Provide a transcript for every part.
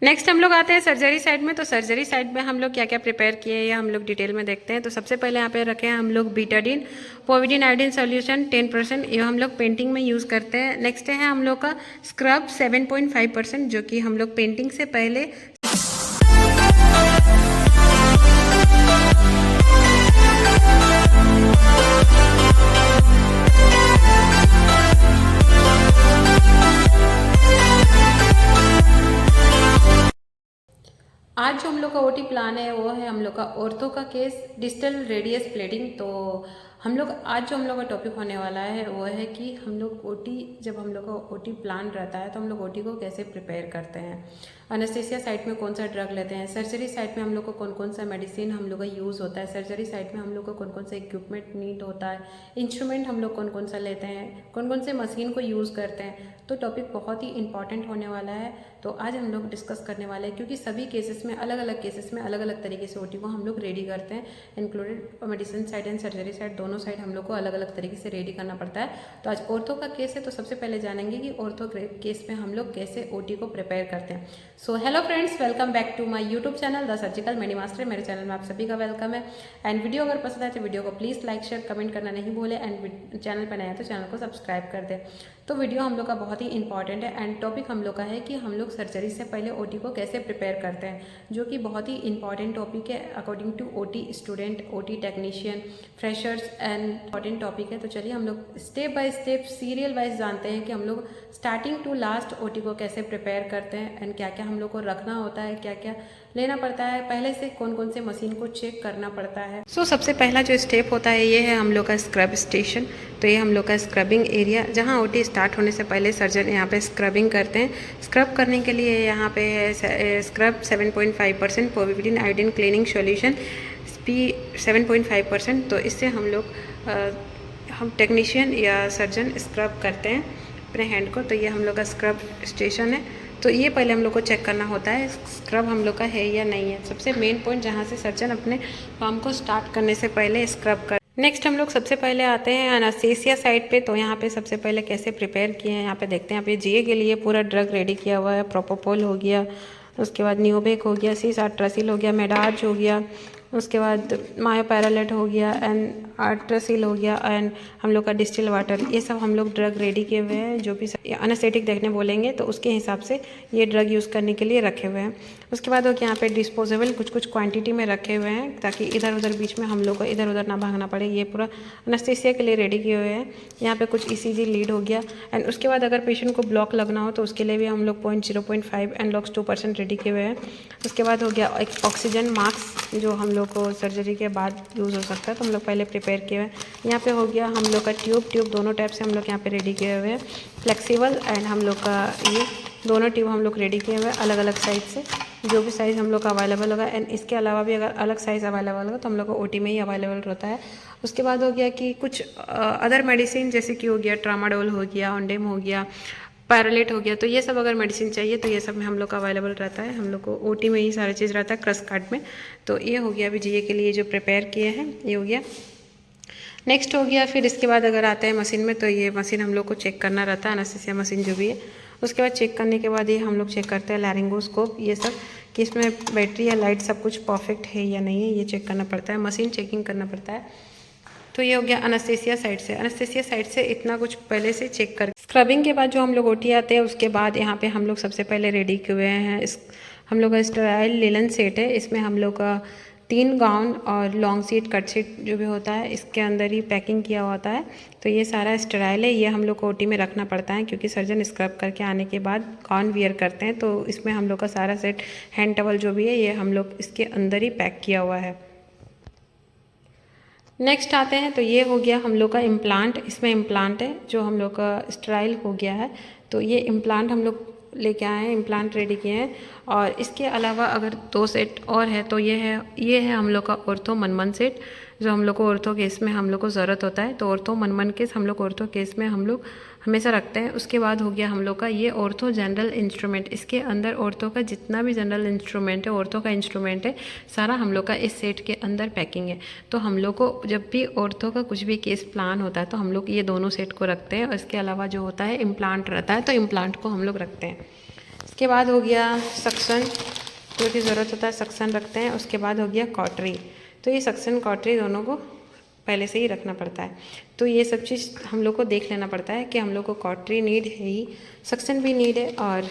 Next हम लोग आते हैं सर्जरी साइड में। तो सर्जरी साइड में हम लोग क्या क्या प्रिपेयर किए हैं हम लोग डिटेल में देखते हैं। तो सबसे पहले यहाँ पे रखे हैं हम लोग बीटाडीन पोविडीन आयोडीन सॉल्यूशन 10%, ये हम लोग पेंटिंग में यूज़ करते हैं। नेक्स्ट है हम लोग का स्क्रब 7.5%, जो कि हम लोग पेंटिंग से पहले आज जो हम लोग का ओटी प्लान है वो है हम लोग का ऑर्थो का केस डिस्टल रेडियस प्लेटिंग। तो हम लोग आज जो हम लोग का टॉपिक होने वाला है वो है कि हम लोग ओटी, जब हम लोग का ओटी प्लान रहता है तो हम लोग ओटी को कैसे प्रिपेयर करते हैं, अनेस्थीसिया साइट में कौन सा ड्रग लेते हैं, सर्जरी साइट में हम लोग को कौन कौन सा मेडिसिन हम लोग का यूज़ होता है, सर्जरी साइट में हम लोग को कौन कौन सा इक्विपमेंट नीड होता है, इंस्ट्रूमेंट हम लोग कौन कौन सा लेते हैं, कौन कौन से मशीन को यूज़ करते हैं। तो टॉपिक बहुत ही इंपॉर्टेंट होने वाला है। तो आज हम लोग डिस्कस करने वाले हैं, क्योंकि सभी केसेस में अलग अलग केसेस में अलग अलग तरीके से ओटी को हम लोग रेडी करते हैं, included medicine side and surgery side, दोनों साइड हम लोग को अलग अलग तरीके से रेडी करना पड़ता है। तो आज ऑर्थो का केस है, तो सबसे पहले जानेंगे कि ऑर्थो केस में हम लोग कैसे ओटी को प्रिपेयर करते हैं। So hello friends, welcome back to my YouTube channel the surgical medi master. मेरे चैनल में आप सभी का वेलकम है। एंड वीडियो अगर पसंद आए तो वीडियो को प्लीज़ लाइक शेयर कमेंट करना नहीं भूले, एंड चैनल पर नया है तो चैनल को सब्सक्राइब कर दे। तो वीडियो हम लोग का बहुत ही इंपॉर्टेंट है एंड टॉपिक हम लोग का है कि हम लोग सर्जरी से पहले ओटी को कैसे प्रिपेयर करते हैं, जो कि बहुत ही इंपॉर्टेंट टॉपिक है according to OT student, OT technician, freshers and important topic है। तो चलिए हम लोग step by step serial wise जानते हैं कि हम लोग स्टार्टिंग टू लास्ट ओटी को कैसे प्रिपेयर करते हैं एंड क्या क्या हम लोग को रखना होता है, क्या क्या लेना पड़ता है, पहले से कौन कौन से मशीन को चेक करना पड़ता है। सो सबसे पहला जो स्टेप होता है ये है हम लोग का स्क्रब स्टेशन। तो ये हम लोग का स्क्रबिंग एरिया, जहाँ ओटी स्टार्ट होने से पहले सर्जन यहाँ पे स्क्रबिंग करते हैं। स्क्रब करने के लिए यहाँ पे है scrub 7.5% povidone iodine cleaning solution P 7.5%। तो इससे हम लोग हम टेक्नीशियन या सर्जन स्क्रब करते हैं अपने हैंड को। तो ये हम लोग का स्क्रब स्टेशन है। तो ये पहले हम लोग को चेक करना होता है स्क्रब हम लोग का है या नहीं है। सबसे मेन पॉइंट जहाँ से सर्जन अपने काम को स्टार्ट करने से पहले स्क्रब कर। नेक्स्ट हम लोग सबसे पहले आते हैं एनेस्थीसिया साइड पे। तो यहाँ पे सबसे पहले कैसे प्रिपेयर किए हैं यहाँ पे देखते हैं। यहाँ पे जीए के लिए पूरा ड्रग रेडी किया हुआ है। प्रोपोपोल हो गया, उसके बाद नियोबेक हो गया, सीसाट्रासिल हो गया, मेडार्ज हो गया, उसके बाद मायोपैरालेट हो गया एंड आर्ट्रासिल हो गया एंड हम लोग का डिस्टिल वाटर, ये सब हम लोग ड्रग रेडी किए हुए हैं। जो भी एनेस्थेटिक देखने बोलेंगे तो उसके हिसाब से ये ड्रग यूज़ करने के लिए रखे हुए हैं। उसके बाद हो गया यहाँ पे डिस्पोजेबल कुछ कुछ क्वांटिटी में रखे हुए हैं, ताकि इधर उधर बीच में हम लोग को इधर उधर ना भागना पड़े। ये पूरा एनेस्थीसिया के लिए रेडी किए हुए हैं। यहाँ पे कुछ ईसीजी लीड हो गया एंड उसके बाद अगर पेशेंट को ब्लॉक लगना हो तो उसके लिए भी हम लोग 0.5 एंड लॉक्स 2% रेडी किए हुए हैं। उसके बाद हो गया एक ऑक्सीजन मास्क, जो हम लोग को सर्जरी के बाद यूज़ हो सकता है, तो हम लोग पहले प्रिपेयर किए हुए हैं। यहाँ पे हो गया हम लोग का ट्यूब दोनों टाइप से हम लोग यहाँ पे रेडी किए हुए हैं, फ्लेक्सिबल एंड हम लोग का ये दोनों ट्यूब हम लोग रेडी किए हुए हैं अलग अलग साइज से, जो भी साइज़ हम लोग का अवेलेबल होगा। एंड इसके अलावा भी अगर अलग साइज़ अवेलेबल होगा तो हम लोग को ओटी में ही अवेलेबल रहता है। उसके बाद हो गया कि कुछ अदर मेडिसिन, जैसे कि हो गया ट्रामाडोल हो गया, ऑन्डेम हो गया, पैरालेट हो गया, तो ये सब अगर मेडिसिन चाहिए तो ये सब में हम लोग का अवेलेबल रहता है। हम लोग को ओटी में ही सारा चीज़ रहता है, क्रस्ट कार्ड में। तो ये हो गया अभी जीए के लिए जो प्रिपेयर किए हैं, ये हो गया। नेक्स्ट हो गया फिर इसके बाद अगर आते हैं मशीन में, तो ये मशीन हम लोग को चेक करना रहता है, एनेस्थीसिया मशीन जो भी है। उसके बाद चेक करने के बाद ये हम लोग चेक करते हैं लैरिंगोस्कोप, ये सब कि इसमें बैटरी या लाइट सब कुछ परफेक्ट है या नहीं है, ये चेक करना पड़ता है, मशीन चेकिंग करना पड़ता है। तो ये हो गया एनेस्थीसिया साइड से। एनेस्थीसिया साइड से इतना कुछ पहले से चेक कर। स्क्रबिंग के बाद जो हम लोग ओटी आते हैं उसके बाद यहाँ पे हम लोग सबसे पहले रेडी किए हुए हैं हम लोग का स्टेराइल लिनन सेट है। इसमें हम लोग का 3 गाउन और लॉन्ग सीट कट सीट जो भी होता है इसके अंदर ही पैकिंग किया होता है। तो ये सारा स्टेराइल है, ये हम लोग को ओटी में रखना पड़ता है, क्योंकि सर्जन स्क्रब करके आने के बाद गाउन वियर करते हैं। तो इसमें हम लोग का सारा सेट हैंड टवल जो भी है ये हम लोग इसके अंदर ही पैक किया हुआ है। नेक्स्ट आते हैं, तो ये हो गया हम लोग का इम्प्लांट। इसमें इम्प्लांट है जो हम लोग का स्टेराइल हो गया है। तो ये इम्प्लांट हम लोग लेके आए हैं, इम्प्लांट रेडी किए हैं। और इसके अलावा अगर 2 सेट और है तो ये है हम लोग का ऑर्थो मनमन सेट, जो हम लोग को ऑर्थो केस में हम लोग को ज़रूरत होता है। तो ऑर्थो मनमन केस हम लोग ऑर्थो केस में हम लोग हमेशा रखते हैं। उसके बाद हो गया हम लोग का ये ऑर्थो जनरल इंस्ट्रूमेंट। इसके अंदर ऑर्थो का जितना भी जनरल इंस्ट्रूमेंट है, ऑर्थो का इंस्ट्रूमेंट है, सारा हम लोग का इस सेट के अंदर पैकिंग है। तो हम लोग को जब भी ऑर्थो का कुछ भी केस प्लान होता है तो हम लोग ये दोनों सेट को रखते हैं। और इसके अलावा जो होता है इम्प्लांट रहता है, तो इम्प्लांट को हम लोग रखते हैं। उसके बाद हो गया सक्शन, जो कि ज़रूरत होता है सक्शन रखते हैं। उसके बाद हो गया कॉटरी, तो ये सक्शन कॉटरी दोनों को पहले से ही रखना पड़ता है। तो ये सब चीज़ हम लोग को देख लेना पड़ता है कि हम लोग को कॉटरी नीड है ही, सक्शन भी नीड है, और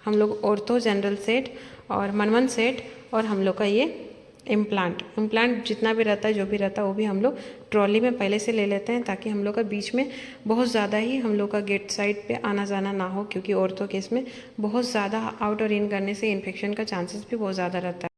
हम लोग ऑर्थो जनरल सेट और मनवन सेट, और हम लोग का ये इम्प्लांट जितना भी रहता है, जो भी रहता है, वो भी हम लोग ट्रॉली में पहले से ले लेते हैं, ताकि हम लोग का बीच में बहुत ज़्यादा ही हम लोग का गेट साइड पे आना जाना ना हो, क्योंकि ऑर्थो केस में बहुत ज़्यादा आउट और इन करने से इन्फेक्शन का चांसेस भी बहुत ज़्यादा रहता है।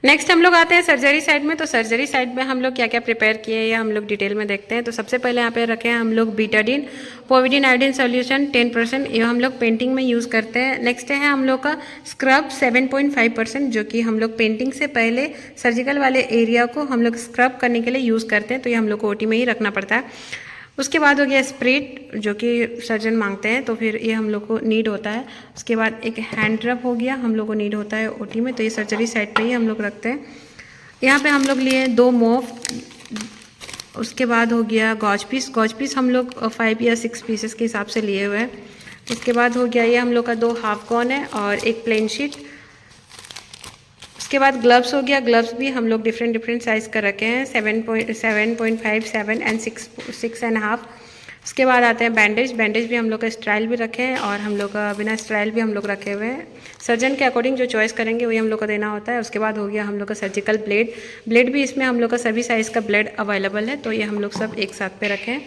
नेक्स्ट हम लोग आते हैं सर्जरी साइड में। तो सर्जरी साइड में हम लोग क्या क्या प्रिपेयर किए हैं हम लोग डिटेल में देखते हैं। तो सबसे पहले यहाँ पे रखे हैं हम लोग बीटाडीन पोविडीन आयोडीन सॉल्यूशन 10%, ये हम लोग पेंटिंग में यूज़ करते हैं। नेक्स्ट है हम लोग का स्क्रब 7.5%, जो कि हम लोग पेंटिंग से पहले सर्जिकल वाले एरिया को हम लोग स्क्रब करने के लिए यूज़ करते हैं, तो ये हम लोग को ओटी में ही रखना पड़ता है। उसके बाद हो गया स्प्रिट, जो कि सर्जन मांगते हैं, तो फिर ये हम लोग को नीड होता है। उसके बाद एक हैंड रब हो गया, हम लोग को नीड होता है ओटी में, तो ये सर्जरी साइड पे ही हम लोग रखते हैं। यहाँ पे हम लोग लिए 2 मोफ। उसके बाद हो गया गॉज पीस हम लोग 5 या 6 पीसेस के हिसाब से लिए हुए हैं। उसके बाद हो गया ये हम लोग का 2 हाफ गॉन है और एक प्लेन शीट। उसके बाद ग्लव्स हो गया, ग्लव्स भी हम लोग डिफरेंट साइज़ का रखे हैं, 7.5, 7 एंड 6.5। उसके बाद आते हैं बैंडेज भी हम लोग का स्टाइल भी रखे हैं, और हम लोग का बिना स्टाइल भी हम लोग रखे हुए हैं। सर्जन के अकॉर्डिंग जो चॉइस करेंगे वही हम लोग को देना होता है। उसके बाद हो गया हम लोग का सर्जिकल ब्लेड भी इसमें हम लोग का सभी साइज़ का ब्लेड अवेलेबल है, तो ये हम लोग सब एक साथ पे रखें।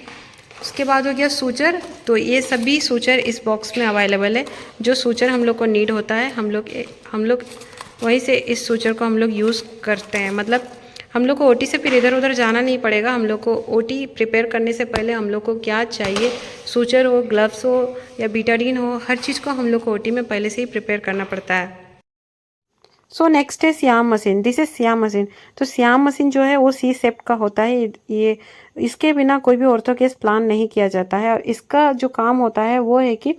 उसके बाद हो गया सूचर, तो ये सभी सूचर इस बॉक्स में अवेलेबल है। जो सूचर हम लोग को नीड होता है, हम लोग वहीं से इस सूचर को हम लोग यूज़ करते हैं। मतलब हम लोग को ओटी से फिर इधर उधर जाना नहीं पड़ेगा। हम लोग को ओटी प्रिपेयर करने से पहले हम लोग को क्या चाहिए, सूचर हो, ग्लव्स हो या बीटाडीन हो, हर चीज़ को हम लोग को ओटी में पहले से ही प्रिपेयर करना पड़ता है। सो नेक्स्ट है SIAM machine, this is SIAM machine. तो सियाम मशीन जो है वो सी सेप्ट का होता है। ये इसके बिना कोई भी ऑर्थो केस प्लान नहीं किया जाता है, और इसका जो काम होता है वो है कि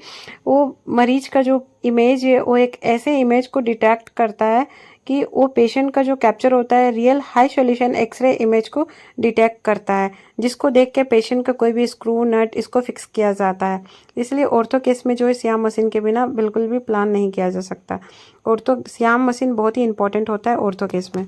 वो मरीज का जो इमेज है वो एक ऐसे इमेज को डिटेक्ट करता है कि वो पेशेंट का जो कैप्चर होता है real high solution x-ray image को डिटेक्ट करता है, जिसको देख के पेशेंट का कोई भी स्क्रू नट इसको फिक्स किया जाता है। इसलिए ऑर्थो केस में जो है सियाम मशीन के बिना बिल्कुल भी प्लान नहीं किया जा सकता। सियाम मशीन बहुत ही इंपॉर्टेंट होता है ऑर्थो केस में।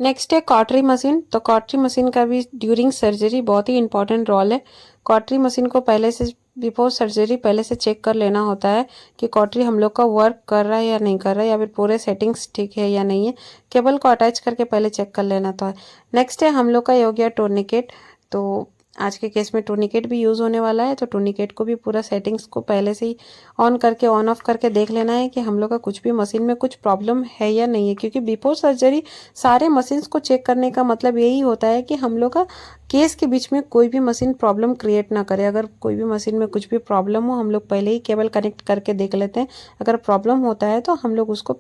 नेक्स्ट है कॉटरी मशीन। तो कॉटरी मशीन का भी ड्यूरिंग सर्जरी बहुत ही इंपॉर्टेंट रोल है। कॉटरी मशीन को पहले से बिफोर सर्जरी पहले से चेक कर लेना होता है कि कॉटरी हम लोग का वर्क कर रहा है या नहीं कर रहा है, या फिर पूरे सेटिंग्स ठीक है या नहीं है। केबल को अटैच करके पहले चेक कर लेना था। नेक्स्ट है हम लोग का ये हो गया टूर्निकेट। तो आज के केस में टूर्निकेट भी यूज़ होने वाला है, तो टूर्निकेट को भी पूरा सेटिंग्स को पहले से ही ऑन करके ऑन ऑफ करके देख लेना है कि हम लोग का कुछ भी मशीन में कुछ प्रॉब्लम है या नहीं है, क्योंकि बिफोर सर्जरी सारे मशीन्स को चेक करने का मतलब यही होता है कि हम लोग का केस के बीच में कोई भी मशीन प्रॉब्लम क्रिएट ना करे। अगर कोई भी मशीन में कुछ भी प्रॉब्लम हो, हम लोग पहले ही केबल कनेक्ट करके देख लेते हैं। अगर प्रॉब्लम होता है तो हम लोग उसको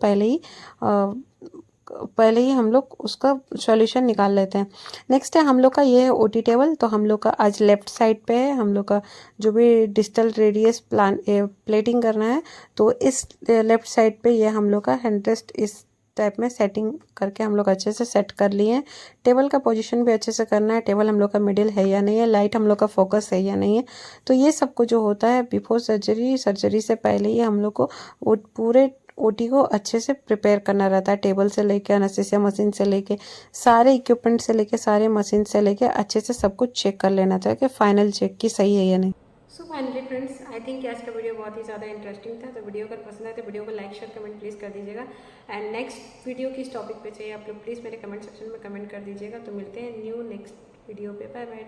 पहले ही हम लोग उसका सॉल्यूशन निकाल लेते हैं। नेक्स्ट है हम लोग का ये है ओटी टेबल। तो हम लोग का आज लेफ्ट साइड पे है, हम लोग का जो भी डिस्टल रेडियस प्लेटिंग करना है, तो इस लेफ्ट साइड पे ये हम लोग का हैंड रेस्ट इस टाइप में सेटिंग करके हम लोग अच्छे से सेट कर लिए हैं। टेबल का पोजीशन भी अच्छे से करना है, टेबल हम लोग का मिडिल है या नहीं है, लाइट हम लोग का फोकस है या नहीं है। तो ये सब कुछ जो होता है बिफोर सर्जरी से पहले ही हम लोग को वो पूरे ओटी को अच्छे से प्रिपेयर करना रहता है। टेबल से लेके एनेस्थीसिया मशीन से लेके सारे इक्विपमेंट से लेके सारे मशीन से लेके अच्छे से सब कुछ चेक कर लेना चाहिए कि फाइनल चेक की सही है या नहीं। So finally friends, I think आज का वीडियो बहुत ही ज़्यादा इंटरेस्टिंग था। तो वीडियो अगर पसंद आए तो वीडियो को लाइक शेयर कमेंट प्लीज़ कर दीजिएगा। एंड नेक्स्ट वीडियो किस टॉपिक पे चाहिए आप लोग प्लीज़ मेरे कमेंट सेक्शन में कमेंट कर दीजिएगा। तो मिलते हैं न्यू नेक्स्ट वीडियो पे। Bye bye.